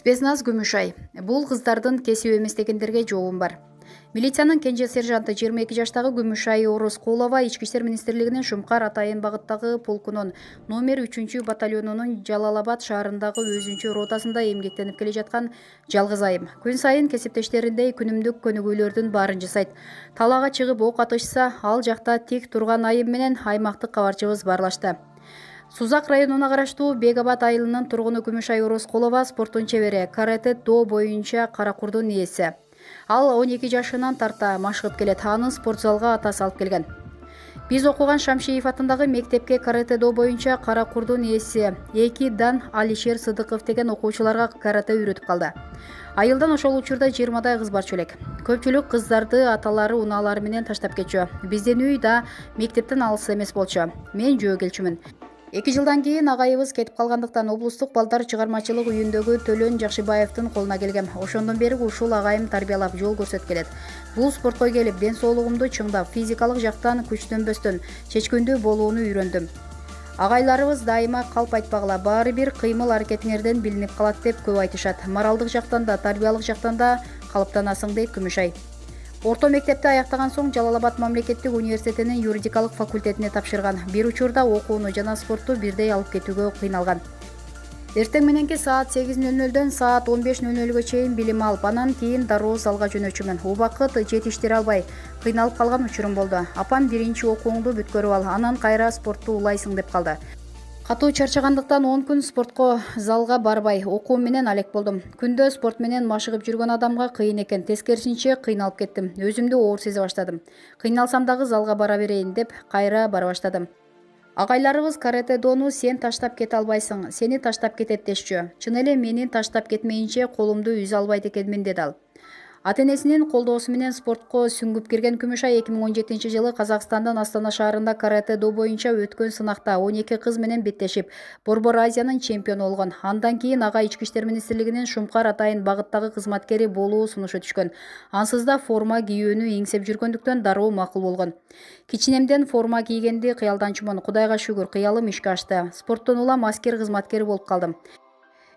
Спецназ Күмүшай. Бул кыздардын кесип эмес дегендерге жообум бар. Милициянын кенже сержанты 22 жаштагы Күмүшай Орускулова Ички иштер министрлигинин Шумкар Атайын багыттагы полкунун номер 3 батальонунун Жалалабад шаарындагы өзүнчө ротасында эмгектенип келе жаткан жалгыз айым. Күн сайын кесиптештериндей күнүмдүк көнүгүүлөрдүн баарын жасайт. Талаага чыгып ок атышса, ал жакта тик турган айым менен аймактык кабарчыбыз барлашты. Сузак районуна караштуу Бегабад айылынын тургуну Күмүшай Орускулова спорттун чебери, каратэ-до боюнча каракурдун ээси. Ал 12 жашынан тарта машыгып келет. Аны спортзалга атасы алып келген. Биз окуган Шамшиев атындагы мектепке каратэ-до боюнча каракурдун ээси 2 дан Алишер Сыдыков деген окуучуларга каратэ үйрөтүп калды. Айылдан ошол учурда 20дай кыз барчу элек. Көпчүлүк кыздарды аталары, унаалары менен таштап кетчү. Биздин үй да мектептен алыс эмес болчу. Мен жөө келчүмүн. 2 жылдан кийин агайыбыз кетип калгандыктан облустук балдар чыгармачылык үйүндөгү Төлөн Жакшыбаевдин колуна келгем. Ошондон бери ушул агайым тарбиялап, жол көрсөтүп келет. Бул спортко келип, ден соолугумду чыңдап, физикалык жактан күчтөнбөстөн, чечкөндүү болууну үйрөндүм. Агайларыбыз дайыма калп айтпагыла, баары бир кыймыл-аракетиңерден билинип калат деп көп айтышат. Моралдык жактан да, тарбиялык жактан да калыптанасың дейт Күмүшай. Орто мектепти аяктаган соң Жалалабад мамлекеттик университетинин юридикалык факультетине тапшырган. Бир учурда окууну жана спортту бирдей алып кетүүгө кыйналган. Эртең мененки саат 8:00дөн саат 15:00га чейин билим алып, анан кийин дароо залга жөнөчүмүн. Убакыт жетиштире албай, кыйналып калган учурум болду. Апам биринчи окууңду бүткөрүп ал, анан кайра спортту улайсың деп калды. Катуу чарчагандыктан 10 күн спортко залга барбай, окуум менен алек болдум. Күндө спорт менен машыгып жүргөн адамга кыйын экен, тескерисинче кыйналып кеттим. Өзүмдү оор сезе баштадым. Кыйналсам дагы залга бара берейин деп кайра бара баштадым. Агайларыбыз каратэ-дону сен таштап кете албайсың, сени таштап кетет дешчү. Чын эле мени таштап кетмейинче колумду үзө албайт экенмин деди ал. Ата-энесинин колдоосу менен спортко сүңгүп кирген Күмүшай 2017-жылы Казакстандын Астана шаарында каратэ-до боюнча өткөн сынакта 12 кыз менен беттешип, Борбор Азиянын чемпиону болгон. Андан кийин ага Ички иштер министрлигинин Шумкар Атайын багыттагы кызматкери болуу сунушу түшкөн. Ансыз да форма кийүүнү эңсеп жүргөндүктөн дароо макул болгон. Кичинемден форма кийгенди кыялданчумун. Кудайга шүгүр, кыялым ишке ашты. Спорттон улам аскер кызматкери болуп калдым.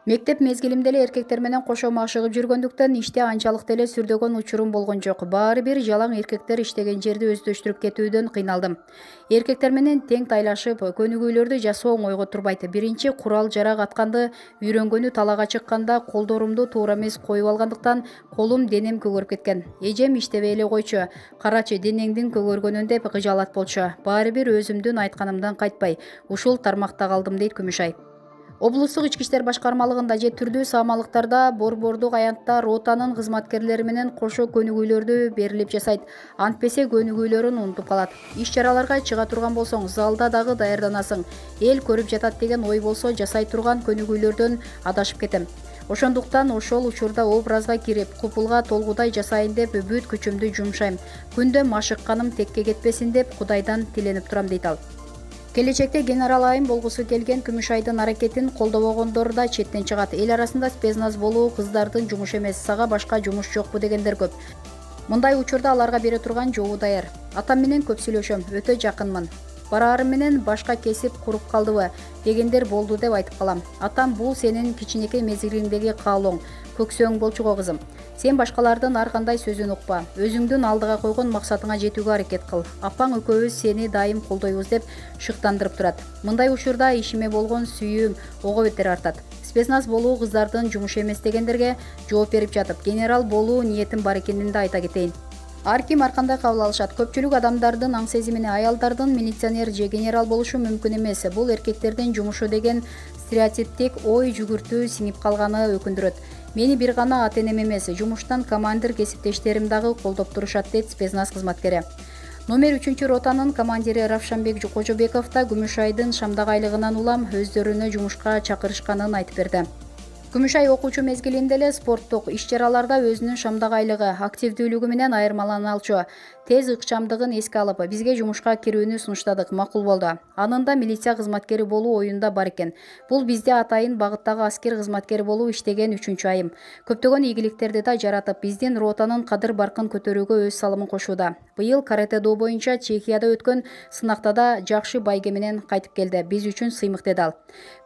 Мектеп мезгилимде эле эркектер менен кошо машыгып жүргөндүктөн иште анчалык деле сүрдөгөн учурум болгон жок. Баары бир жалаң эркектер иштеген жерди өздөштүрүп кетүүдөн кыйналдым. Эркектер менен тең тайлашып, көнүгүүлөрдү жасоо оңойго турбайт. Биринчи курал жарак атканды үйрөнгөнү талаага чыкканда колдорумду туура эмес коюп алгандыктан колум, денем көгөрүп кеткен. Эжем иштебей эле койчу, карачы денеңдин көгөргөнүн деп кыжаалат болчу. Баары бир өзүмдүн айтканымдан кайтпай, ушул тармакта калдым дейт Күмүшай. Облустук ички иштер башкармалыгында же түрдүү саамалыктарда борбордук аянтта ротанын кызматкерлери менен кошо көнүгүүлөрдү берилип жасайт. Антпесе көнүгүүлөрүн унутуп калат. Иш-чараларга чыга турган болсоң, залда дагы даярданасың. Эл көрүп жатат деген ой болсо, жасай турган көнүгүүлөрдөн адашып кетем. Ошондуктан ошол учурда образга кирип, купулга толгудай жасайын деп бүт күчүмдү жумшайм. Күндө машыкканым текке кетпесин деп Кудайдан тиленип турам дейт ал. Келечекте генерал айым болгусу келген Күмүшайдын аракетин колдобогондор да четтен чыгат. Эл арасында спецназ болуу кыздардын жумушу эмес, сага башка жумуш жокпу дегендер көп. Мындай учурда аларга бере турган жообу даяр. Атам менен көп сүйлөшөм, өтө жакынмын. Бараарым менен башка кесип куруп калдыбы дегендер болду деп айтып калам. Атам, бул сенин кичинекей мезгилиңдеги каалооң, көксөөң болчуго кызым. Сен башкалардын ар кандай сөзүн укпа. Өзүңдүн алдыга койгон максатыңа жетүүгө аракет кыл. Апаң экөөбүз сени дайым колдойбуз деп шыктандырып турат. Мындай учурда ишиме болгон сүйүүм ого бетер артат. Спецназ болуу кыздардын жумушу эмес дегендерге жооп берип жатып, генерал болуу ниетим бар экенин да айта кетейин. Ар ким ар кандай кабыл алышат. Көпчүлүк адамдардын аң сезимине аялдардын милиционер же генерал болушу мүмкүн эмес. Бул эркектердин жумушу деген стереотиптик ой жүгүртүү сиңип калганы өкүндүрөт. Мени бир гана ата-энем эмес, жумуштан командир кесиптештерим дагы колдоп турушат дейт спецназ кызматкери. Номер 3 ротанын командири Равшанбек Кожобеков да Күмүшайдын Шамдагы айлыгынан улам өздөрүнө жумушка чакырышканын айтып берди. Күмүшай окуучу мезгилинде эле спорттук иш-чараларда өзүнүн Шамдагы айлыгы, активдүүлүгү менен айырмалана алчу. Тез ыкчамдыгын эске алып, бизге жумушка кирүүнү сунуштадык, макул болду. Анында милиция кызматкери болуу оюнда бар экен. Бул бизде Атайын багыттагы аскер кызматкери болуу иштеген 3-чү айым. Көптөгөн ийгиликтерди да жаратып, биздин ротанын кадыр-баркын көтөрүүгө өз салымын кошууда. Быйыл каратэ-до боюнча Чехияда өткөн сынакта да жакшы байге менен кайтып келди. Биз үчүн сыймык деди ал.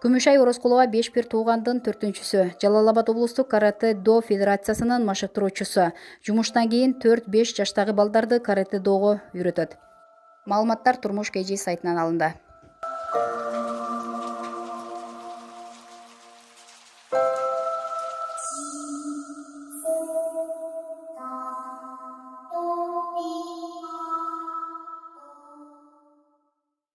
Күмүшай Орускулова 5 бир туугандын 4-чүсү. мүчөсү, Жалал Абад облустук каратэ-до федерациясынын машыктыруучусу. Жумуштан кийин 4-5 жаштагы балдарды каратэ-дого үйрөтөт. Маалыматтар Турмуш KG сайтынан алынды.